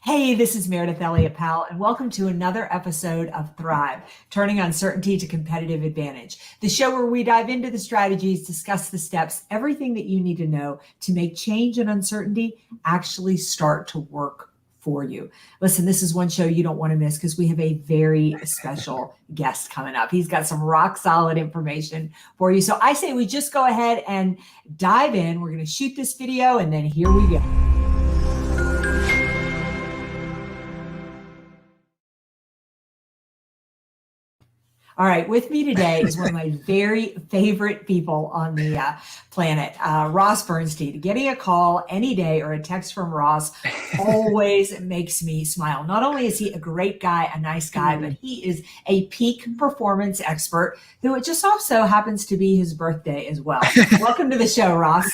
Hey, this is Meridith Elliott Powell, and welcome to another episode of Thrive, Turning Uncertainty to Competitive Advantage, the show where we dive into the strategies, discuss the steps, everything that you need to know to make change and uncertainty actually start to work for you. Listen, this is one show you don't want to miss because we have a very special guest coming up. He's got some rock solid information for you. So I say we just go ahead and dive in. We're going to shoot this video, and then here we go. All right, with me today is one of my very favorite people on the planet, Ross Bernstein. Getting a call any day or a text from Ross always makes me smile. Not only is he a great guy, a nice guy, but he is a peak performance expert who it just also happens to be his birthday as well. Welcome to the show, Ross.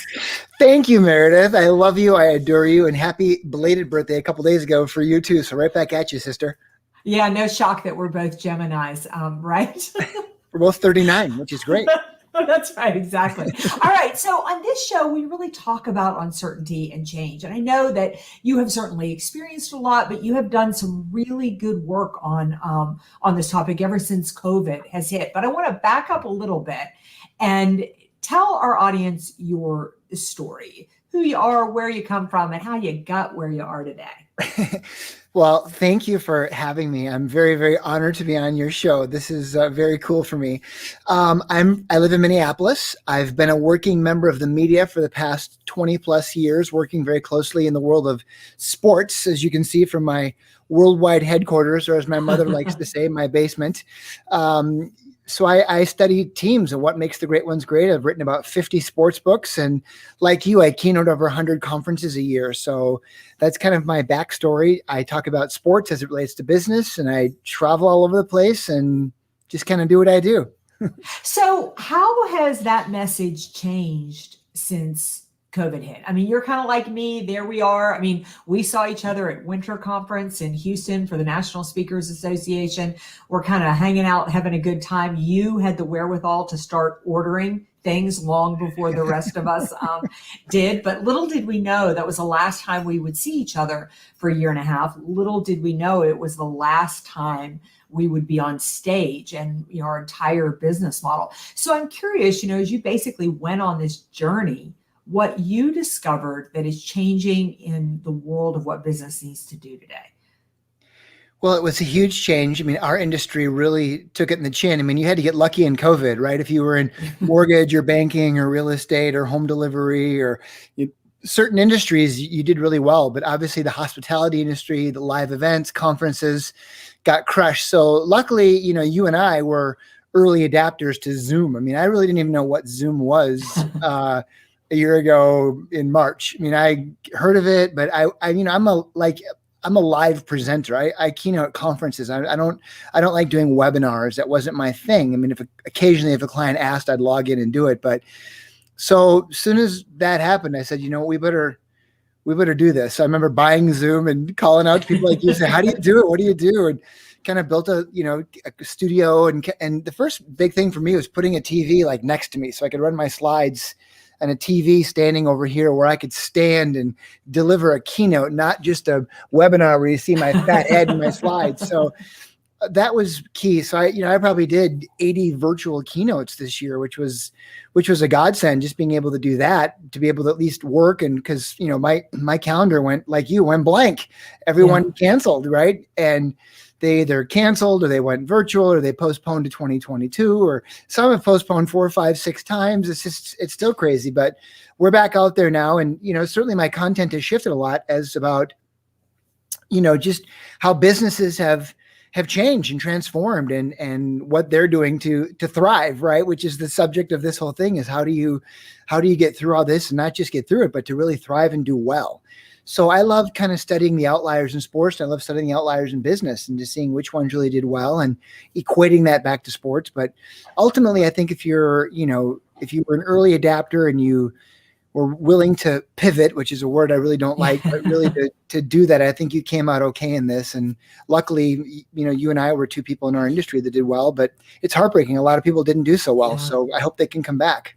Thank you, Meredith. I love you. I adore you. And happy belated birthday a couple days ago for you too. So right back at you, sister. Yeah, no shock that we're both Geminis, right? We're both 39, which is great. That's right, exactly. All right, so on this show, we really talk about uncertainty and change. And I know that you have certainly experienced a lot, but you have done some really good work on this topic ever since COVID has hit. But I want to back up a little bit and tell our audience your story, who you are, where you come from, and how you got where you are today. Well, thank you for having me. I'm very, very honored to be on your show. This is very cool for me. I live in Minneapolis. I've been a working member of the media for the past 20 plus years, working very closely in the world of sports, as you can see from my worldwide headquarters, or as my mother likes to say, my basement. So I study teams and what makes the great ones great. I've written about 50 sports books, and like you, I keynote over 100 conferences a year. So that's kind of my backstory. I talk about sports as it relates to business, and I travel all over the place and just kind of do what I do. So how has that message changed since COVID hit? I mean, you're kind of like me. There we are. I mean, we saw each other at Winter Conference in Houston for the National Speakers Association. We're kind of hanging out, having a good time. You had the wherewithal to start ordering things long before the rest of us did. But little did we know that was the last time we would see each other for a year and a half. Little did we know it was the last time we would be on stage and our entire business model. So I'm curious, as you basically went on this journey, what you discovered that is changing in the world of what business needs to do today. Well, it was a huge change. I mean, our industry really took it in the chin. I mean, you had to get lucky in COVID, right? If you were in mortgage or banking or real estate or home delivery or certain industries, you did really well. But obviously the hospitality industry, the live events, conferences got crushed. So luckily, you and I were early adapters to Zoom. I mean, I really didn't even know what Zoom was a year ago in March. I mean, I heard of it, but I'm a live presenter. I keynote conferences. I don't like doing webinars. That wasn't my thing. I mean, occasionally if a client asked, I'd log in and do it. But so as soon as that happened, I said, we better do this. So I remember buying Zoom and calling out to people like you, say, how do you do it? What do you do? And kind of built a studio. And the first big thing for me was putting a TV like next to me so I could run my slides, and a TV standing over here where I could stand and deliver a keynote, not just a webinar where you see my fat head and my slides. So that was key. So I probably did 80 virtual keynotes this year, which was a godsend, just being able to do that, to be able to at least work. And because, my calendar went blank. Everyone canceled, right? And they either canceled or they went virtual or they postponed to 2022, or some have postponed 4, 5, 6 times. It's still crazy, but we're back out there now. And, certainly my content has shifted a lot as about, just how businesses have changed and transformed and what they're doing to thrive, right? Which is the subject of this whole thing, is how do you get through all this and not just get through it, but to really thrive and do well. So I love kind of studying the outliers in sports. And I love studying the outliers in business and just seeing which ones really did well and equating that back to sports. But ultimately, I think if you were an early adapter and you were willing to pivot, which is a word I really don't like, but really to do that, I think you came out okay in this. And luckily, you and I were 2 people in our industry that did well, but it's heartbreaking. A lot of people didn't do so well. Yeah. So I hope they can come back.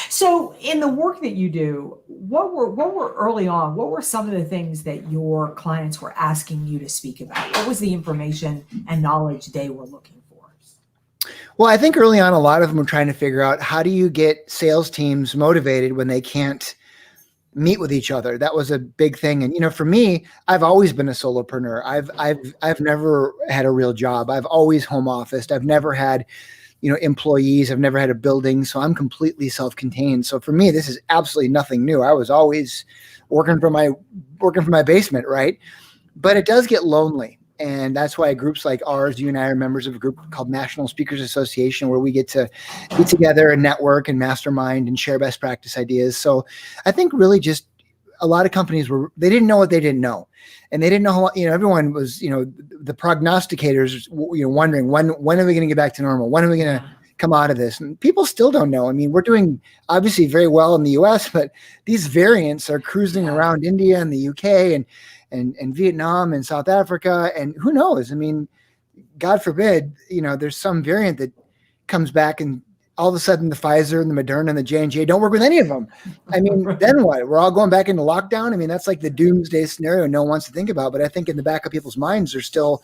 So in the work that you do, what were early on, what were some of the things that your clients were asking you to speak about? What was the information and knowledge they were looking for? Well, I think early on, a lot of them were trying to figure out how do you get sales teams motivated when they can't meet with each other. That was a big thing. And, for me, I've always been a solopreneur. I've never had a real job. I've always home officed. I've never had, employees. I've never had a building. So I'm completely self-contained. So for me, this is absolutely nothing new. I was always working from my basement. Right. But it does get lonely. And that's why groups like ours, you and I are members of a group called National Speakers Association, where we get to get together and network and mastermind and share best practice ideas. So I think really just a lot of companies they didn't know what they didn't know. And they didn't know how, everyone was, the prognosticators, wondering when are we going to get back to normal? When are we going to come out of this? And people still don't know. I mean, we're doing obviously very well in the US, but these variants are cruising around India and the UK and Vietnam and South Africa. And who knows? I mean, God forbid, there's some variant that comes back and all of a sudden the Pfizer and the Moderna and the J&J don't work with any of them. I mean, then what? We're all going back into lockdown. I mean, that's like the doomsday scenario no one wants to think about. But I think in the back of people's minds, they're still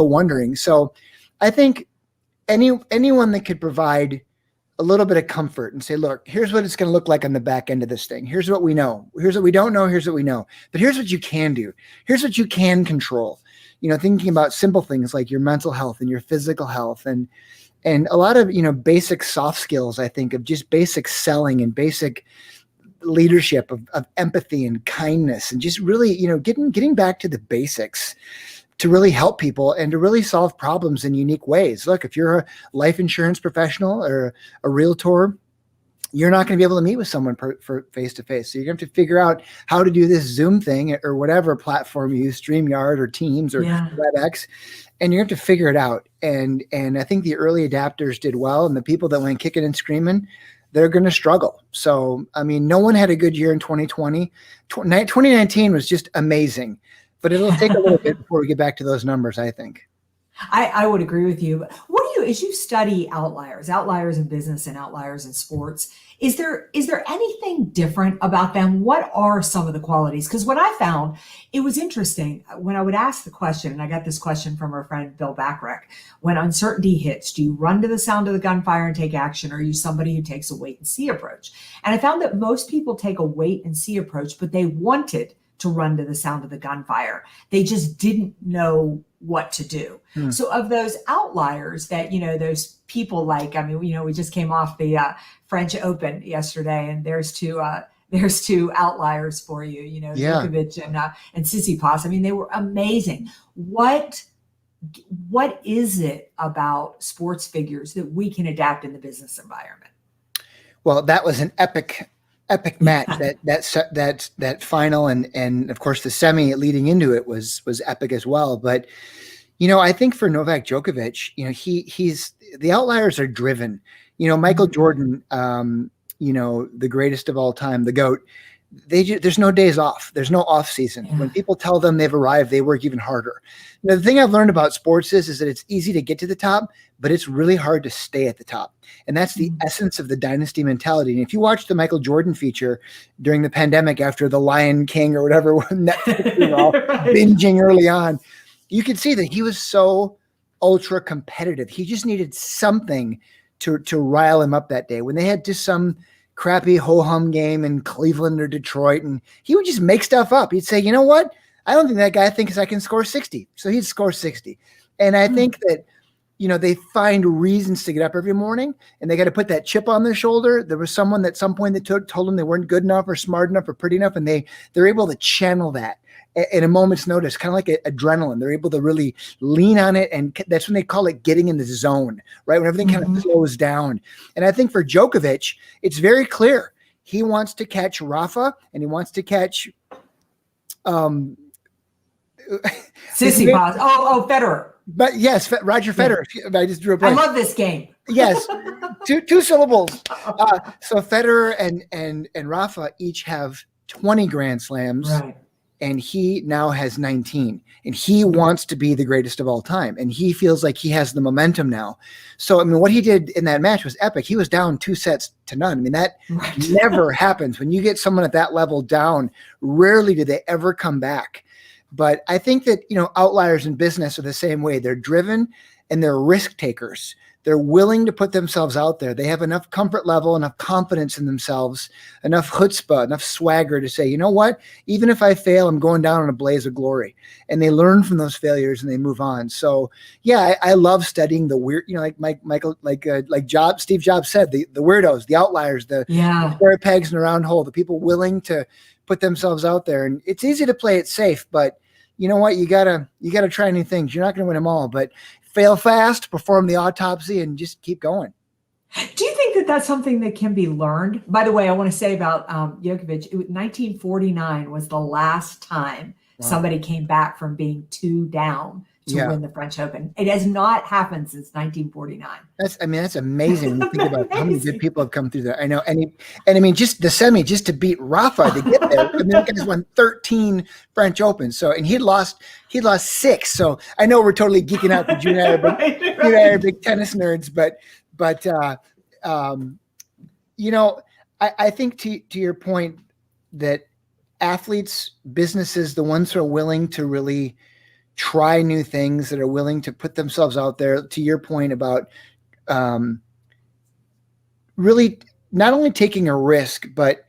wondering. So I think anyone that could provide a little bit of comfort and say, look, here's what it's going to look like on the back end of this thing. Here's what we know. Here's what we don't know. Here's what we know. But here's what you can do. Here's what you can control. Thinking about simple things like your mental health and your physical health and a lot of, basic soft skills, I think, of just basic selling and basic leadership of empathy and kindness and just really, getting back to the basics to really help people and to really solve problems in unique ways. Look, if you're a life insurance professional or a realtor, you're not going to be able to meet with someone for face-to-face. So you're going to have to figure out how to do this Zoom thing or whatever platform you use, StreamYard or Teams or WebEx, and you're going to have to figure it out. And I think the early adapters did well, and the people that went kicking and screaming, they're going to struggle. So, I mean, no one had a good year in 2020. 2019 was just amazing, but it'll take a little bit before we get back to those numbers, I think. I would agree with you. What do you, as you study outliers in business and outliers in sports, is there anything different about them? What are some of the qualities? Because what I found, it was interesting when I would ask the question, and I got this question from our friend Bill Bachrach, when uncertainty hits, do you run to the sound of the gunfire and take action, or are you somebody who takes a wait and see approach? And I found that most people take a wait and see approach, but they wanted to run to the sound of the gunfire. They just didn't know what to do. So of those outliers that, those people like, I mean, we just came off the French Open yesterday, and there's two outliers for you, Djokovic and Tsitsipas. I mean, they were amazing. What is it about sports figures that we can adapt in the business environment? Well, that was an epic match. That final and of course the semi leading into it was epic as well. But I think for Novak Djokovic, he's the outliers are driven. Michael Jordan, the greatest of all time, the GOAT. There's no days off. There's no off season. When people tell them they've arrived, they work even harder. The thing I've learned about sports is that it's easy to get to the top, but it's really hard to stay at the top. And that's the essence of the dynasty mentality. And if you watch the Michael Jordan feature during the pandemic after the Lion King or whatever, Netflix was all binging early on, you could see that he was so ultra competitive. He just needed something to rile him up that day. When they had just some crappy ho-hum game in Cleveland or Detroit, and he would just make stuff up. He'd say, you know what? I don't think that guy thinks I can score 60. So he'd score 60. And I think that, they find reasons to get up every morning, and they got to put that chip on their shoulder. There was someone at some point that told them they weren't good enough or smart enough or pretty enough, and they're able to channel that at a moment's notice, kind of like adrenaline. They're able to really lean on it, and that's when they call it getting in the zone, right? When everything kind of slows down. And I think for Djokovic, it's very clear. He wants to catch Rafa, and he wants to catch Tsitsipas. Federer. But yes, Roger Federer. I just drew a blank. I love this game. Yes, two syllables. So Federer and Rafa each have 20 Grand Slams. Right. and he now has 19, and he wants to be the greatest of all time, and he feels like he has the momentum now. So I mean, what he did in that match was epic. He was down 2-0. I mean, that never happens. When you get someone at that level down, rarely do they ever come back. But I think that, outliers in business are the same way. They're driven and they're risk takers. They're willing to put themselves out there. They have enough comfort level, enough confidence in themselves, enough chutzpah, enough swagger to say, you know what, even if I fail, I'm going down in a blaze of glory. And they learn from those failures and they move on. So yeah, I love studying the weird, like Steve Jobs said, the weirdos, the outliers, the square pegs in a round hole, the people willing to put themselves out there. And it's easy to play it safe, but you know what, you gotta try new things. You're not going to win them all, but fail fast, perform the autopsy, and just keep going. Do you think that that's something that can be learned? By the way, I want to say about Djokovic, 1949 was the last time somebody came back from being 2 down to win the French Open. It has not happened since 1949. That's amazing when you think about how many good people have come through there. I know, and I mean, just the semi, just to beat Rafa to get there. I mean, that guy's won 13 French Opens. So, and he'd lost 6. So I know we're totally geeking out because you and I are big tennis nerds, but I think to your point that athletes, businesses, the ones who are willing to really try new things, that are willing to put themselves out there, to your point about really not only taking a risk, but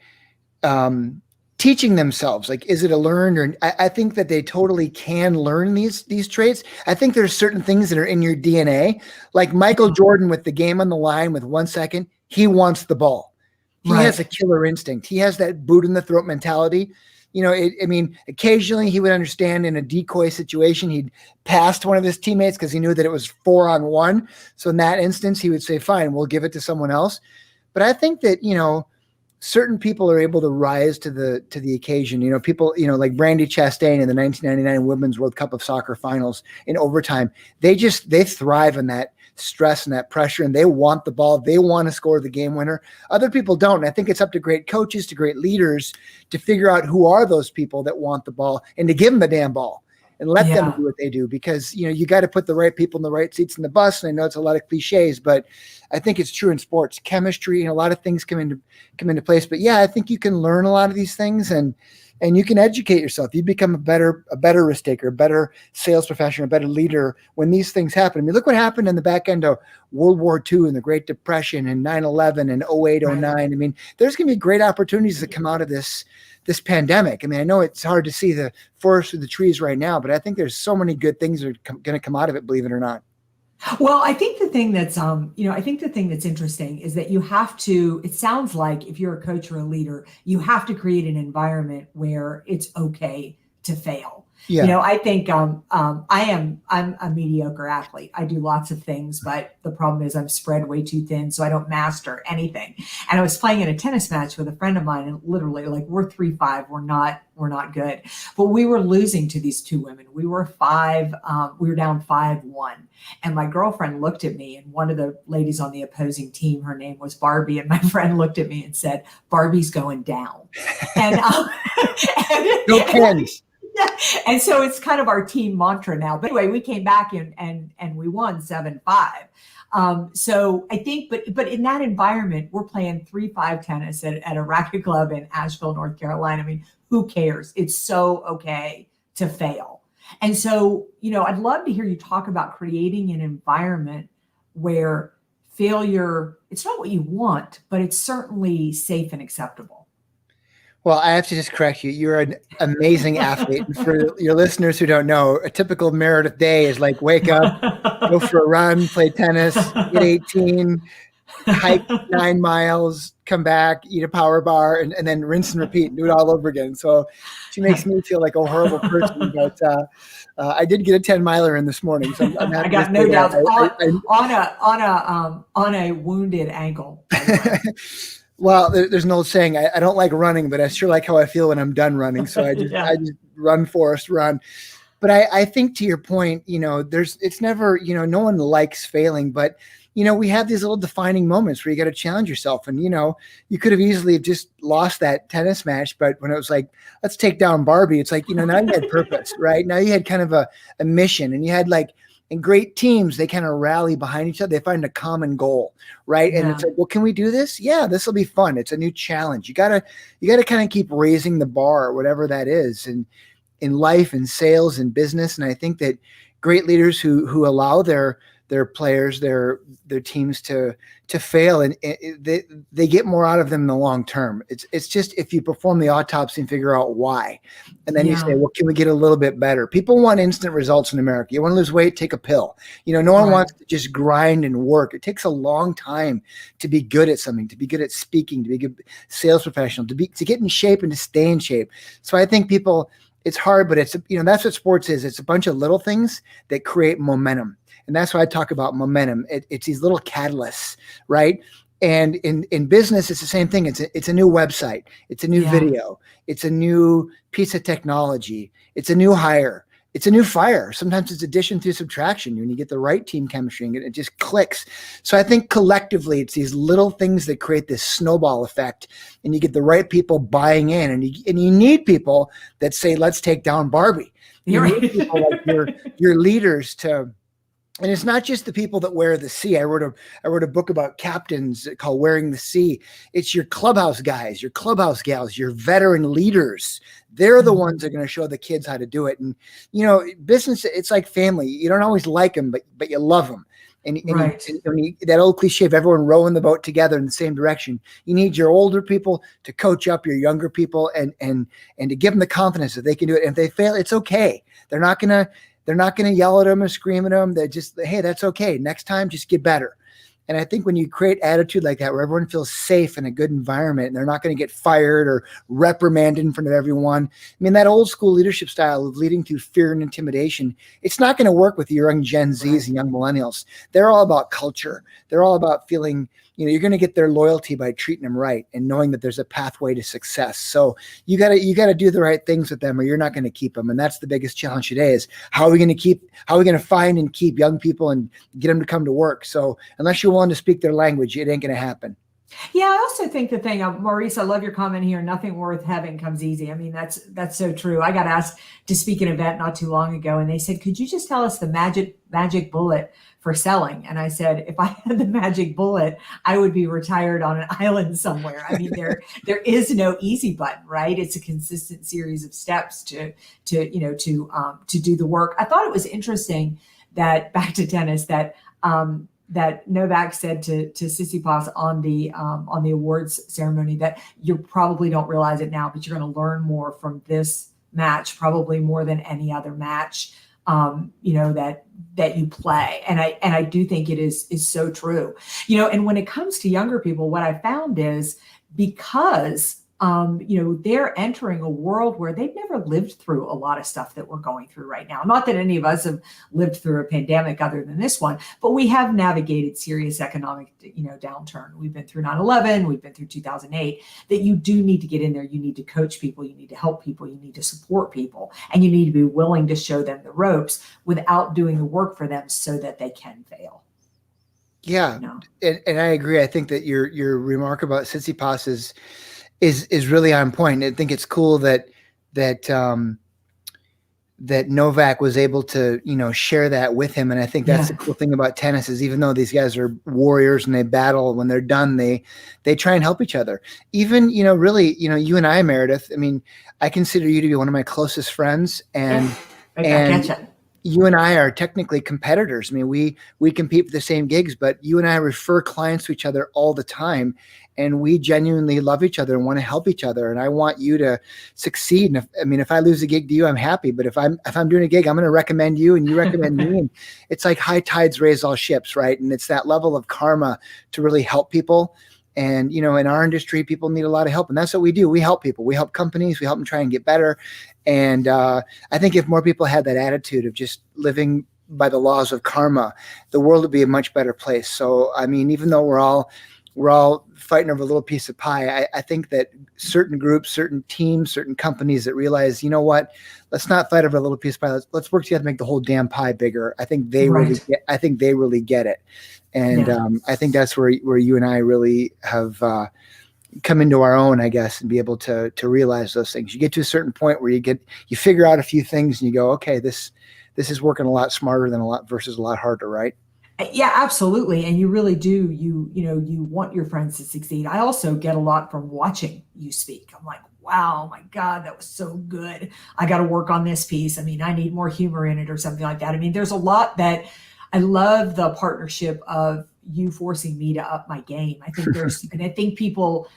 teaching themselves, like, is it a learned, or I think that they totally can learn these traits. I think there's certain things that are in your DNA, like Michael Jordan with the game on the line with 1 second, he wants the ball. He has a killer instinct. He has that boot in the throat mentality. Occasionally he would understand in a decoy situation, he'd pass one of his teammates because he knew that it was 4-on-1. So in that instance, he would say, fine, we'll give it to someone else. But I think that, certain people are able to rise to the occasion. People, like Brandi Chastain in the 1999 Women's World Cup of Soccer finals in overtime, they thrive in that stress and that pressure, and they want the ball. They want to score the game winner. Other people don't. And I think it's up to great coaches, to great leaders to figure out who are those people that want the ball and to give them the damn ball and let them do what they do, because, you got to put the right people in the right seats in the bus. And I know it's a lot of cliches, but I think it's true in sports, chemistry, and a lot of things come into place. But yeah, I think you can learn a lot of these things and you can educate yourself. You become a better risk taker, a better sales professional, a better leader when these things happen. I mean, look what happened in the back end of World War II and the Great Depression and 9/11 and 08, 09. I mean, there's going to be great opportunities that come out of this pandemic. I mean, I know it's hard to see the forest through the trees right now, but I think there's so many good things that are going to come out of it, believe it or not. Well, I think the thing that's, interesting is that you have to, it sounds like if you're a coach or a leader, you have to create an environment where it's okay to fail. Yeah. I think I'm a mediocre athlete. I do lots of things, but the problem is I'm spread way too thin, so I don't master anything. And I was playing in a tennis match with a friend of mine, and literally, like, we're 3-5, we're not good, but we were losing to these 2 women. We were down 5-1, and my girlfriend looked at me, and one of the ladies on the opposing team, her name was Barbie, and my friend looked at me and said, "Barbie's going down." And no pens. Yeah. And so it's kind of our team mantra now. But anyway, we came back and we won 7-5. So I think, but in that environment, we're playing 3-5 tennis at a racket club in Asheville, North Carolina. I mean, who cares? It's so okay to fail. And so, I'd love to hear you talk about creating an environment where failure, it's not what you want, but it's certainly safe and acceptable. Well, I have to just correct you. You're an amazing athlete. And for your listeners who don't know, a typical Meridith day is like wake up, go for a run, play tennis, get 18, hike 9 miles, come back, eat a power bar, and then rinse and repeat and do it all over again. So she makes me feel like a horrible person. But I did get a 10-miler in this morning. So I'm happy. I got no doubt on a wounded ankle. Well, there's an old saying, I don't like running, but I sure like how I feel when I'm done running. So I just run, Forrest, run. But I think to your point, it's never, no one likes failing, but we have these little defining moments where you got to challenge yourself. And, you could have easily just lost that tennis match. But when it was like, let's take down Barbie, it's like, now you had purpose, right? Now you had kind of a mission, and you had like, in great teams, they kind of rally behind each other. They find a common goal, right? And it's like, well, can we do this? Yeah, this will be fun. It's a new challenge. You gotta kind of keep raising the bar, whatever that is, and in life and sales and business. And I think that great leaders who allow their players, their teams to fail, and they get more out of them in the long term. It's just, if you perform the autopsy and figure out why, and then you say, well, can we get a little bit better? People want instant results in America. You want to lose weight, take a pill. No one wants to just grind and work. It takes a long time to be good at something, to be good at speaking, to be a good sales professional, to get in shape and to stay in shape. So I think people, it's hard, but it's, that's what sports is. It's a bunch of little things that create momentum. And that's why I talk about momentum. It's these little catalysts, right? And in business, it's the same thing. It's a new website. It's a new video. It's a new piece of technology. It's a new hire. It's a new fire. Sometimes it's addition through subtraction. When you get the right team chemistry, and it just clicks. So I think collectively, it's these little things that create this snowball effect, and you get the right people buying in, and you need people that say, let's take down Barbie. You need people like your leaders to. And it's not just the people that wear the C. I wrote a book about captains called Wearing the C. It's your clubhouse guys, your clubhouse gals, your veteran leaders. They're the ones that are going to show the kids how to do it. And, business, it's like family. You don't always like them, but you love them. And that old cliche of everyone rowing the boat together in the same direction. You need your older people to coach up your younger people and to give them the confidence that they can do it. And if they fail, it's okay. They're not going to yell at them or scream at them. They're just, hey, that's okay. Next time, just get better. And I think when you create attitude like that, where everyone feels safe in a good environment, and they're not going to get fired or reprimanded in front of everyone. I mean, that old school leadership style of leading through fear and intimidation, it's not going to work with your young Gen Zs and young millennials. They're all about culture. They're all about feeling, you're going to get their loyalty by treating them right and knowing that there's a pathway to success. So you got to do the right things with them, or you're not going to keep them. And that's the biggest challenge today is how are we going to find and keep young people and get them to come to work? So unless you're willing to speak their language, it ain't going to happen. Yeah, I also think the thing, Maurice, I love your comment here. Nothing worth having comes easy. I mean, that's so true. I got asked to speak at an event not too long ago, and they said, "Could you just tell us the magic bullet for selling?" And I said, if I had the magic bullet, I would be retired on an island somewhere. I mean, there is no easy button, right? It's a consistent series of steps to do the work. I thought it was interesting that, back to tennis, that Novak said to Tsitsipas on the awards ceremony that you probably don't realize it now, but you're going to learn more from this match, probably more than any other match, that you play. And I do think it is so true, and when it comes to younger people, what I found is because they're entering a world where they've never lived through a lot of stuff that we're going through right now. Not that any of us have lived through a pandemic other than this one, but we have navigated serious economic, downturn. We've been through 9/11, we've been through 2008, that you do need to get in there. You need to coach people, you need to help people, you need to support people, and you need to be willing to show them the ropes without doing the work for them so that they can fail. Yeah. And I agree. I think that your remark about Tsitsipas is really on point. I think it's cool that Novak was able to, share that with him. And I think that's the cool thing about tennis is even though these guys are warriors and they battle, when they're done, they try and help each other. Even, really, you and I, Meridith, I mean, I consider you to be one of my closest friends, and you and I are technically competitors. I mean, we compete for the same gigs, but you and I refer clients to each other all the time. And we genuinely love each other and want to help each other. And I want you to succeed. And if I lose a gig to you, I'm happy. But if I'm doing a gig, I'm going to recommend you and you recommend me. And it's like high tides raise all ships, right? And it's that level of karma to really help people. And, in our industry, people need a lot of help. And that's what we do. We help people. We help companies. We help them try and get better. And I think if more people had that attitude of just living by the laws of karma, the world would be a much better place. So, I mean, even though we're all we're all fighting over a little piece of pie. I think that certain groups, certain teams, certain companies that realize, you know what, let's not fight over a little piece of pie. Let's work together to make the whole damn pie bigger. I think they really Right. get it. And Yeah. I think that's where you and I really have come into our own, I guess, and be able to realize those things. You get to a certain point where you figure out a few things and you go, okay, this is working a lot smarter than a lot versus a lot harder, right? Yeah, absolutely. And you really do. You want your friends to succeed. I also get a lot from watching you speak. I'm like, wow, my God, that was so good. I got to work on this piece. I mean, I need more humor in it or something like that. I mean, there's a lot that I love the partnership of you forcing me to up my game. I think and I think people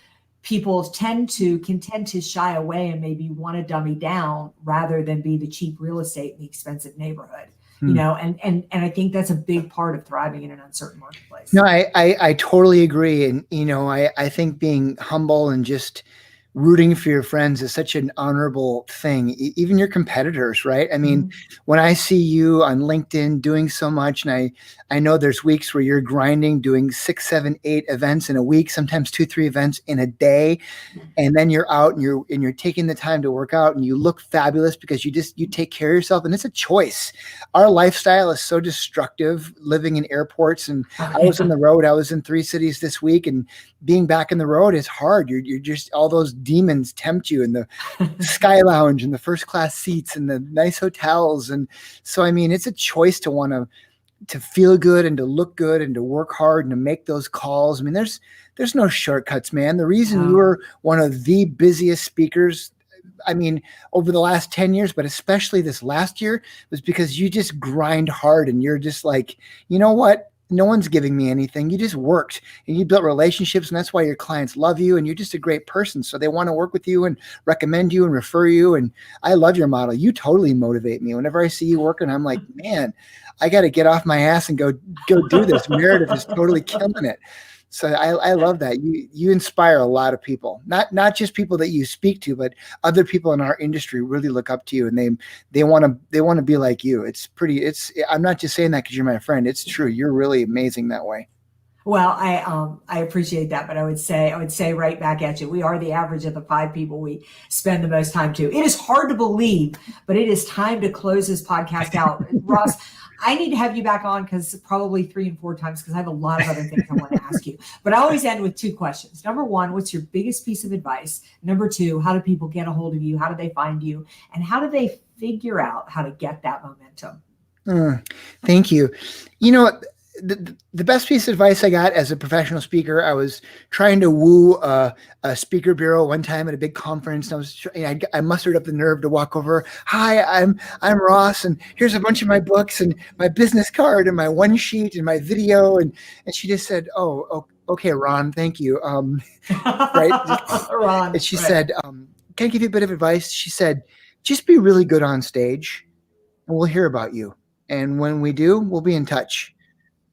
tend to shy away and maybe want to dummy down rather than be the cheap real estate in the expensive neighborhood. And I think that's a big part of thriving in an uncertain marketplace. No, I totally agree. And, I think being humble and just rooting for your friends is such an honorable thing, even your competitors, right? I mean, when I see you on LinkedIn doing so much, and I know there's weeks where you're grinding, doing 6, 7, 8 events in a week, sometimes 2, 3 events in a day. And then you're out and you're taking the time to work out and you look fabulous because you take care of yourself, and it's a choice. Our lifestyle is so destructive, living in airports, and I was on the road. I was in 3 cities this week, and being back in the road is hard. You're just, all those demons tempt you in the sky lounge and the first class seats and the nice hotels. And so, I mean, it's a choice to want to feel good and to look good and to work hard and to make those calls. I mean, there's no shortcuts, man. The reason you were one of the busiest speakers, I mean, over the last 10 years, but especially this last year, was because you just grind hard and you're just like, you know what? No one's giving me anything. You just worked and you built relationships, and that's why your clients love you, and you're just a great person. So they want to work with you and recommend you and refer you. And I love your model. You totally motivate me. Whenever I see you working, I'm like, man, I got to get off my ass and go do this. Meredith is totally killing it. So I love that. You inspire a lot of people, not just people that you speak to, but other people in our industry really look up to you, and they want to be like you. I'm not just saying that because you're my friend. It's true. You're really amazing that way. Well, I appreciate that, but I would say right back at you. We are the average of the 5 people we spend the most time to. It is hard to believe, but it is time to close this podcast out. Ross, I need to have you back on probably 3 and 4 times, because I have a lot of other things I want to ask you. But I always end with 2 questions. Number 1, what's your biggest piece of advice? Number 2, how do people get a hold of you? How do they find you? And how do they figure out how to get that momentum? Thank you. The best piece of advice I got as a professional speaker, I was trying to woo a speaker bureau one time at a big conference. And I mustered up the nerve to walk over. Hi, I'm Ross, and here's a bunch of my books and my business card and my one sheet and my video. And she just said, "Oh, okay, Ron, thank you." Right? Ron. And she said, "Can I give you a bit of advice?" She said, "Just be really good on stage, and we'll hear about you. And when we do, we'll be in touch."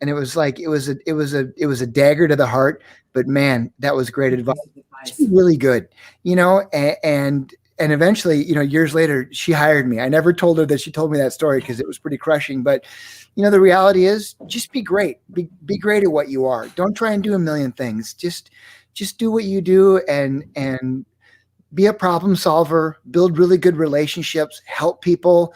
And it was like, it was a dagger to the heart, but man, that was great advice. She's really good, and eventually, years later, she hired me. I never told her that she told me that story because it was pretty crushing, but the reality is, just be great. Be great at what you are. Don't try and do a million things. Just do what you do, and be a problem solver, build really good relationships, help people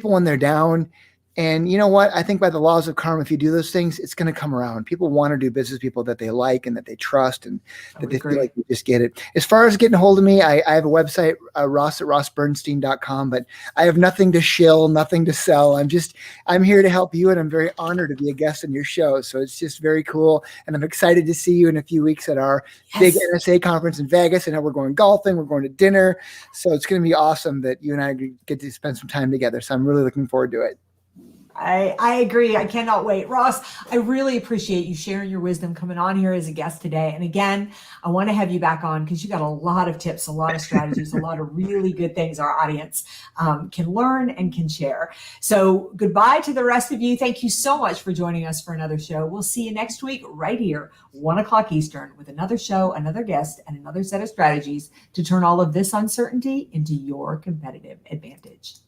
when they're down. And you know what? I think by the laws of karma, if you do those things, it's going to come around. People want to do business with people that they like and that they trust, and that they feel like you just get it. As far as getting a hold of me, I have a website, Ross at rossbernstein.com, but I have nothing to shill, nothing to sell. I'm here to help you, and I'm very honored to be a guest on your show. So it's just very cool. And I'm excited to see you in a few weeks at our big NSA conference in Vegas. And we're going golfing, we're going to dinner. So it's going to be awesome that you and I get to spend some time together. So I'm really looking forward to it. I agree. I cannot wait. Ross, I really appreciate you sharing your wisdom, coming on here as a guest today. And again, I want to have you back on because you got a lot of tips, a lot of strategies, a lot of really good things our audience can learn and can share. So goodbye to the rest of you. Thank you so much for joining us for another show. We'll see you next week right here, 1:00 Eastern, with another show, another guest, and another set of strategies to turn all of this uncertainty into your competitive advantage.